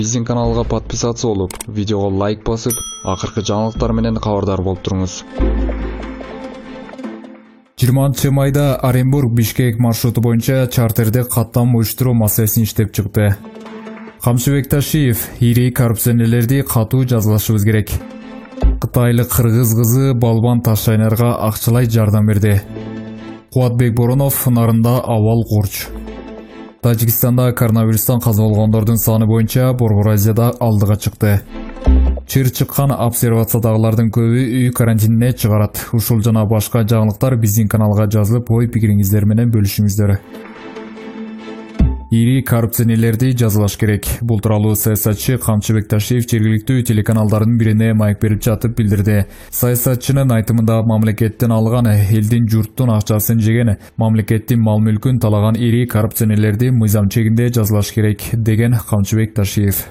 Биздин каналга подписаться болуп, видеого лайк басып, акыркы жаңылыктар менен кабардар болуп туруңуз. 20 майда Оренбург-Бишкек маршруту боюнча чартерде каттам уюштуруу маселесин иштеп чыкты. Камчыбек Ташиев, ири коррупционерлерди катуу жазалашыбыз керек. Кытайлык кыргыз кызы Балбан Ташайнарга акчалай жардам берди. Кубатбек Боронов нарында абал курч. Тажикстанда коронавирустан каза болгондордун саны боюнча Борбор Азияда алдыга чыкты. Чыр чыккан обсервациядагылардын көбү үй карантинине чыгарат. Ушул жана башка жаңылыктар биздин каналга жазылып, ой пикириңиздер менен бөлүшүңүздөр. Ири коррупционерлерди жазалаш керек. Бул тууралуу саясатчы Камчыбек Ташиев жергиликтүү телеканалдардын бирине майк берип жатып билдирди. Саясатчынын айтымында мамлекеттен алган, элдин журттун акчасын жеген, мамлекеттин мал-мүлкүн талаган ири коррупционерлерди мыйзам чегинде жазалаш керек, деген Камчыбек Ташиев.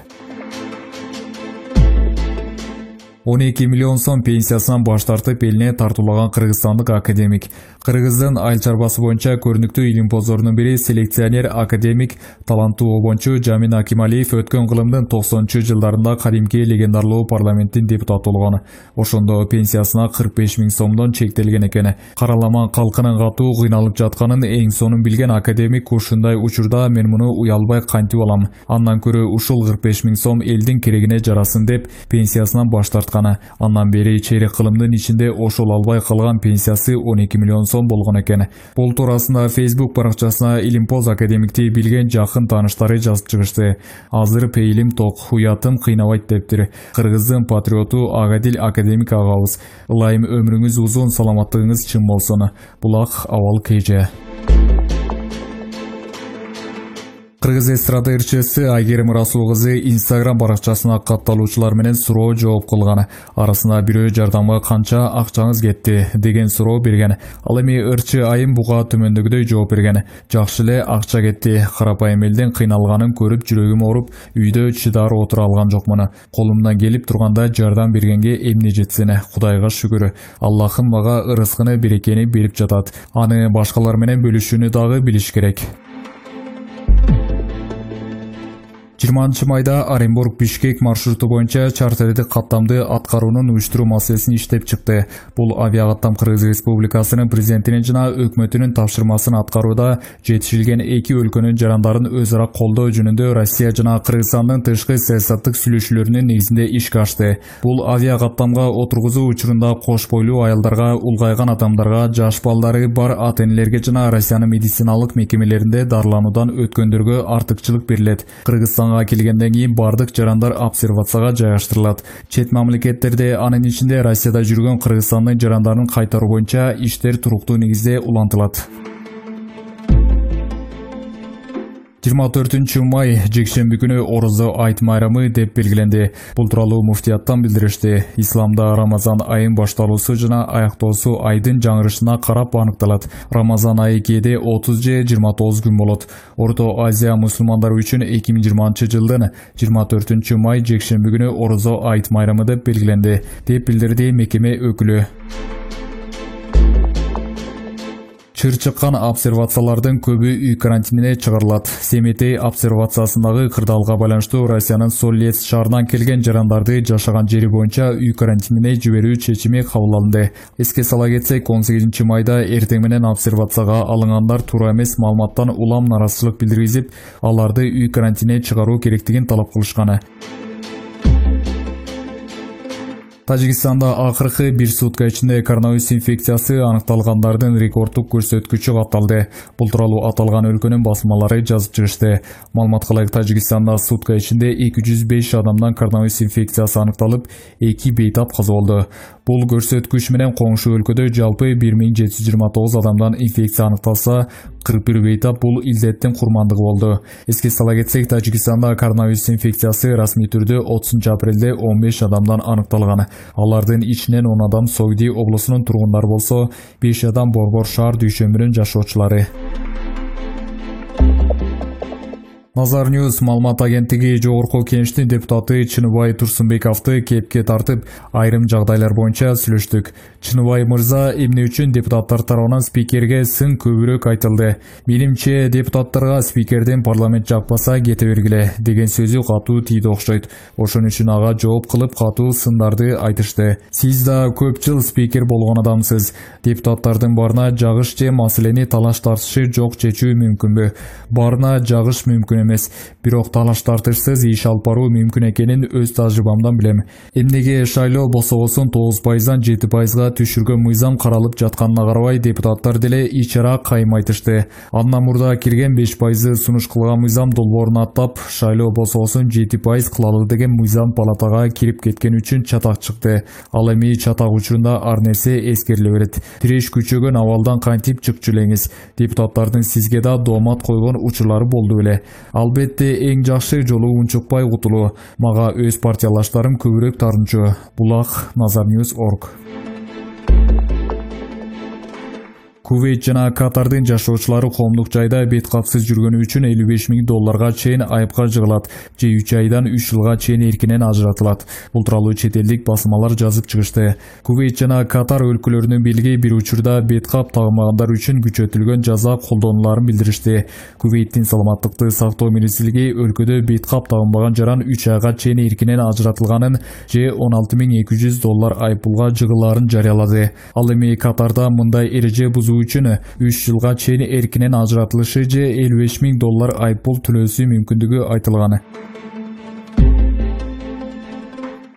12 миллион сом пенсиясынан баш тартып элине тартуулаган кыргызстандык академик. Кыргыздын айыл чарбасы боюнча көрүнүктүү илимпоздорунун бири селекционер академик, таланттуу обончу Жамин Акималиев өткөн кылымдын 90-жылдарында кадимки легендарлуу парламенттин депутаты болгон. Ошондо пенсиясына 45 000 сомдон чектелген экен. Караламан калкынын катуу кыйналып жатканын эң сонун билген академик ушундай учурда мен муну уялбай кантип алам. Андан көрө ушул 45 000 сом элдин керегине жарасын деп пенсиясынан баш тартканы. Андан бери чейрек кылымдын ичинде ошол албай калган пенсиясы 12 миллион сом болгон экен. Бул туурасында Facebook баракчасына илимпоз академикти билген жакын тааныштары жазып чыгышты. Азыр пейилим ток, уятым кыйнабайт дептир. Кыргыздын патриоту Агадил академик агабыз. Ылайым өмүрүңүз узун, саламаттыгыңыз чың болсун. Булак абал кеже. Кыргыз эстрада ырчысы Айгерим Расул кызы Instagram баракчасына катталуучулар менен суроо жооп кылган. Арасында бирөө жардамга канча акчаңыз кетти деген суроо берген. Ал эми ырчы айым буга төмөндөгүдөй жооп берген. Жакшы эле акча кетти. Карапайым элдин кыйналганын көрүп жүрөгүм ооруп, үйдө чыдар отура алган жокмун. Колумдан келип турганда жардам бергенге эмне жетсин. Кудайга шүгүр. Аллахым мага ырыскыны берекени берип жатат. Аны башкалар менен бөлүшүүнү дагы билиш керек. 20 майда Оренбург-Бишкек маршруту боюнча чартерди каттамды аткаруунун уюштуруу маселесин иштеп чыкты. Бул авиакаттам Кыргыз Республикасынын президентинин жана өкмөтүнүн тапшырмасын аткарууда жетишилген эки өлкөнүн жарандарын өз ара колдоо жөнүндө Россия жана Кыргызстандын тышкы саясаттык сүйлөшүүлөрүнүн негизинде ишке ашты. Бул авиакаттамга отургузуу учурунда кош бойлуу аялдарга, улгайган адамдарга, жаш балдары бар ата-энелерге жана Россиянын медициналык мекемелеринде дарылануудан өткөндөргө артыкчылык берилет. Кыргызстанга келгенден кийин бардык жарандар обсервацияга жайгаштырылат. Чет мамлекеттерде, анын ичинде Россияда жүргөн Кыргызстандын жарандарын кайтаруу боюнча иштер туруктуу негизде улантылат. 24 май жекшемби күнү Орозо айт майрамы деп белгиленди. Бул тууралуу муфтияттан билдиришти. Исламда Рамазан айын башталуусу жана аяктоосу айдын жаңырышына карап аныкталат. Рамазан айы кээде 30 же 29 күн болот. Орто Азия мусулмандары үчүн 2020 жылдын 24 май жекшемби күнү Орозо айт майрамы деп белгиленди, деп билдирди мекеме өкүлү. Чыр чыккан обсервациялардын көбү үй карантинине чыгарылат. Семетей обсервациясындагы кырдаалга байланыштуу Россиянын Солец шаарынан келген жарандарды жашаган жери боюнча үй карантинине жиберүү чечими кабыл алынды. Эске сала кетсек, 18 майда эртең менен обсервацияга алынгандар туура эмес маалыматтан улам наразычылык билдиргизип, аларды үй карантинине чыгаруу керектигин талап кылышкан. Тажикстанда акыркы бир сутка ичинде коронавирус инфекциясы аныкталгандардын рекорддук көрсөткүчү катталды. Бул тууралуу аталган өлкөнүн басмалары жазып чыгышты. Маалыматка ылайык, Тажикстанда сутка ичинде 205 адамдан коронавирус инфекциясы аныкталып, 2 бейтап каза болду. Бул көрсөткүч менен коңшу өлкөдө жалпы 1729 адамдан инфекция аныкталса, 41 бейтап бул илдеттин курмандыгы болду. Эске сала кетсек, Тажикстанда коронавирус инфекциясы расмий түрдө 30 апрелде 15 адамдан аныкталган. Алардын ичинен 10 адам Согди облусунун тургундары болсо, 5 адам Борбор шаар дүйшөмүнүн жашоочулары. Nazar News маалымат агенттиги жогорку кеңештин депутаты Чыныбай Турсунбековду кепке тартып, айрым жагдайлар боюнча сүйлөштүк. Чыныбай мырза эмне үчүн депутаттар тарабынан спикерге сын көбүрөөк айтылды. Менимче депутаттарга спикерден парламент жакпаса кете бергиле деген сөзү катуу тийди окшойт. Ошон үчүн ага жооп кылып катуу сындарды айтышты. Сиз да көп жыл спикер болгон адамсыз. Депутаттардын баарына жагыш же маселени талаш тартышы жок чечүү мүмкүнбү? Баарына жагыш мүмкүн эмес. Бирок талаш тартышсыз иш алып баруу мүмкүн экенин өз тажрыйбамдан билем. Эмнеге шайлоо бособосун 9%-дан 7%га түшүргөн мыйзам каралып жатканына карабай депутаттар деле ичара кайым айтышты. Андан мурда кирген 5% сунуш кылган мыйзам долбоорун аттап, шайлоо бособосун 7% кылалы деген мыйзам палатага кирип кеткен үчүн чатак чыкты. Ал эми чатак учурунда ар нерсе эскериле берет. Тиреш күчөгөн абалдан кантип чыкчу элеңиз? Депутаттардын сизге да доомат койгон учурлары болду беле? Албетте эң жакшы жолу унчукпай утулуу. Мага өз партиялаштарым көбүрөөк тартынчу. Булак Nazarnews.org. Кувейт жана Катардын жашоочулары коомдук жайда бет капсыз жүргөнү үчүн $55,000 чейин айыпка жыгылат же 3 айдан 3 жылга чейин эркинен ажыратылат. Бул тууралуу чет элдик басмалар жазып чыгышты. Кувейт жана Катар өлкөлөрүнүн бийлиги бир учурда бет кап тагынмагандар үчүн күчөтүлгөн жаза колдонуларын билдиришти. Кувейттин саламаттыкты сактоо министрлиги өлкөдө бет кап тагынбаган жаран 3 айга чейин эркинен ажыратылганын же $16,200 айыппулга жыгылаарын жарыялады. Ал эми Катарда мындай эреже бузуу үчүн 3 жылга чейин эркинен ажыратылышы же $55,000 айыппул төлөөсү мүмкүндүгү айтылган.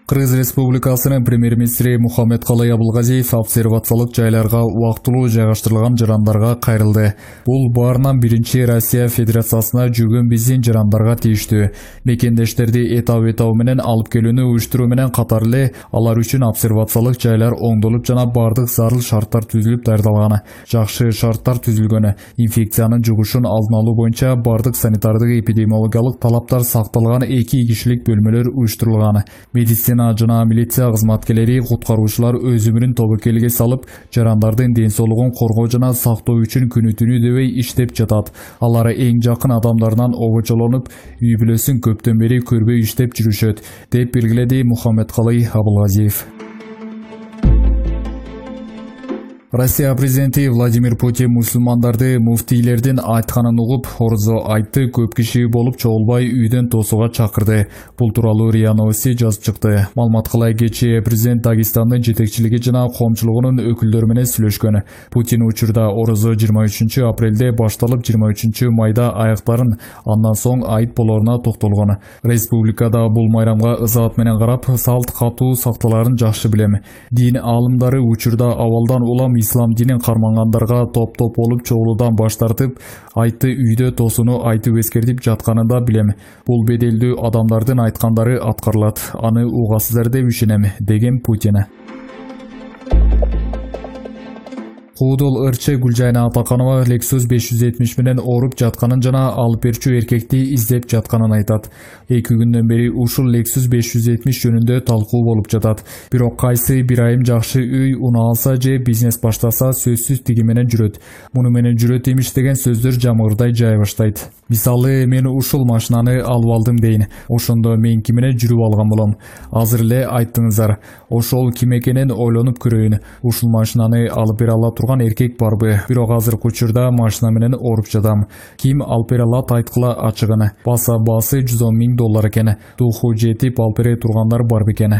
Кыргыз Республикасынын премьер-министри Мухаммедкалый Абылгазиев обсервациялык жайларга убактылуу жайгаштырылган жарандарга кайрылды. Бул баарынан биринчи Россия Федерациясына жүргөн биздин жарандарга тийиштүү. Мекендештерди этап менен алып келүүнү уюштуруу менен катар эле алар үчүн обсервациялык жайлар оңдолуп жана бардык зарыл шарттар түзүлүп даярдалган. Жакшы шарттар түзүлгөн. Инфекциянын жугушун алдын алуу боюнча бардык санитардык эпидемиологиялык талаптар сакталган 2 кишилик бөлмөлөр уюштурулган. Медицина жана милиция кызматкерлери, куткаруучулар өз өмүрүн тобокелге салып, жарандардын ден соолугун коргоо жана сактоо үчүн күнү-түнү дебей иштеп жатат. Алар эң жакын адамдарынан обочолонуп, үй бүлөсүн көптөн бери көрбөй иштеп жүрүшөт, деп белгиледи Мухаммедкалый Абылгазиев. Россия президенти Владимир Путин мусулмандарды муфтийлердин айтканын угуп, орозо айтты көп киши болуп чогулбай үйдөн тосууга чакырды. Бул тууралуу РИА Новости жазып чыкты. Маалыматкалай кечээ президент Дагестандын жетекчилиги жана коомчулугунун өкүлдөрү менен сүйлөшкөн. Путин учурда орозо 23 апрелде башталып 23 майда аяктарын, андан соң айт болоруна токтолгон. Республикада бул майрамга ызаат менен карап, салт катуу сакталарын жакшы билем. Дин аалымдары учурда абалдан улам ислам динин кармангандарга топ-топ болуп чогулуудан баш тартып, айтты үйдө тосууну айтып эскертип жатканын да билем. Бул беделдүү адамдардын айткандары аткарылат. Аны угасыздар деп ишенем, деген Путин. Куудул ырчы Гүлжайна Атаканова Lexus 570 менен ооруп жатканын жана алып берчү эркекти издеп жатканын айтат. 2 күндөн бери ушул Lexus 570 жөнүндө талкуу болуп жатат. Бирок кайсы бир айым жакшы үй уна алса же бизнес баштаса сөзсүз тиги менен жүрөт. Муну менен жүрөт имиш деген сөздөр жамырдай жай баштайт. Мисалы, мен ушул машинаны алып алдым дейин. Ошондо мен ким менен жүрүп алган болом? Азыр эле айттыңыздар. Ошол ким экенин ойлонуп көрөйүн. Ушул машинаны алып бере ала турган эркек барбы? Бирок азыркы учурда машина менен ооруп жатам. Ким алып бере алат айткыла ачыгын. Баса баасы $110,000 экен. Туху жетип алып бере тургандар бар бекен.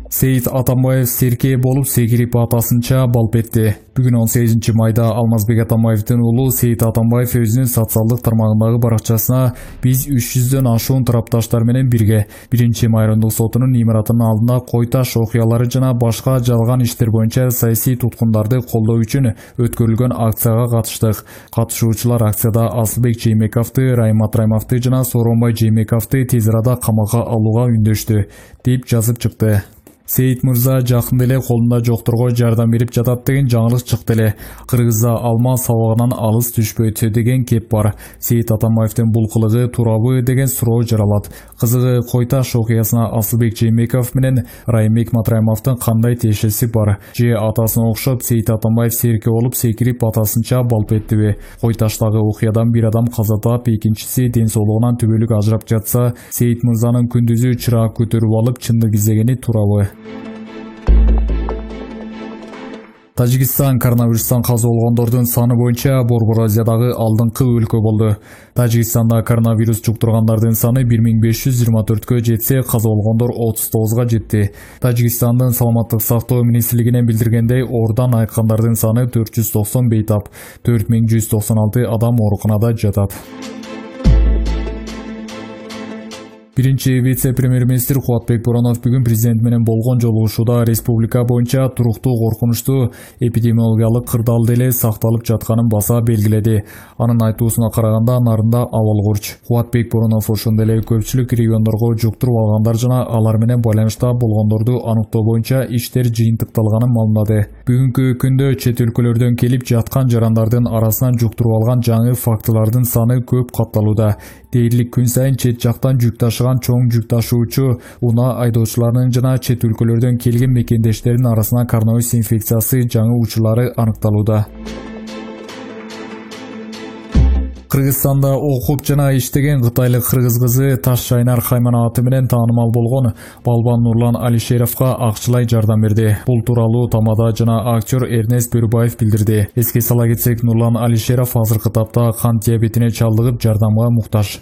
Сейит Атамбаев серке болуп секирип атасынча балп этти. Бүгүн 18 майда Алмазбек Атамбаевдин уулу Сейит Атамбаев өзүнүн социалдык тармагындагы баракчасына биз 300дөн ашуун тарапташтар менен бирге 1 райондук сотунун имаратынын алдында кой таш окуялары жана башка жалган иштер боюнча саясий туткундарды колдоо үчүн өткөрүлгөн акцияга катыштык. Катышуучулар акцияда Асылбек Жээнбековду, Раймат Раймовду жана Сооронбай Жээнбековду тез арада камакка алууга үндөштү, деп жазып чыкты. Сейит Мырза жакында эле колунда жокторго жардам берип жатат деген жаңылык чыкты эле. Кыргызда алма сабагынан алыс түшпөйт деген кеп бар. Сейит Атамбаевдин бул кылыгы туурабы деген суроо жаралат. Кызыгы Койташ окуясына Асылбек Жээнбеков менен Райымбек Матраимовдун кандай тиешеси бар? Же атасына окшоп Сейит Атамбаев серке болуп секирип атасынча балп эттиби? Койташтагы окуядан бир адам каза таап, экинчиси ден соолугунан түбөлүк ажырап жатса, Сейит Мырзанын күндүзү чырак көтөрүп алып чындык издегени туурабы? Тажикстан коронавирустан каза болгондордун саны боюнча Борбор Азиядагы алдыңкы өлкө болду. Тажикстанда коронавирус жуктургандардын саны 1524кө жетсе, каза болгондор 39га жетти. Тажикстандын саламаттык сактоо министрлигинен билдиргендей, оорудан айыккандардын саны 490 бейтап, 4196 адам ооруканада жатат. Биринчи вице-премьер-министр Кубатбек Боронов бүгүн президент менен болгон жолугушууда республика боюнча туруктуу коркунучтуу эпидемиологиялык кырдаал деле сакталып жатканын баса белгиледи. Анын айтуусуна караганда, нарында абал курч. Кубатбек Боронов ошондой эле көпчүлүк региондорго жуктуруп алгандар жана алар менен байланышта болгондорду аныктоо боюнча иштер жыйынтыкталганын маалымдады. Бүгүнкү күндө чет өлкөлөрдөн келип жаткан жарандардын арасынан жуктуруп алган жаңы фактылардын саны көп катталууда. Дээрлик күн сайын чет жактан жүк ташыган чоң жүк ташуучу, унаа айдоочуларынын жана чет өлкөлөрдөн келген мекендештердин арасынан коронавирус инфекциясы жаңы учурлары аныкталууда. Кыргызстанда окуп жана иштеген кытайлык кыргыз кызы Таш Шайнар Хаймана аты менен таанымал болгон Балбан Нурлан Алишеровго акчалай жардам берди. Бул тууралуу тамада жана актер Эрнест Бөрүбаев билдирди. Эске сала кетсек, Нурлан Алишеров азыркы тапта кант диабетине чалдыгып жардамга муктаж.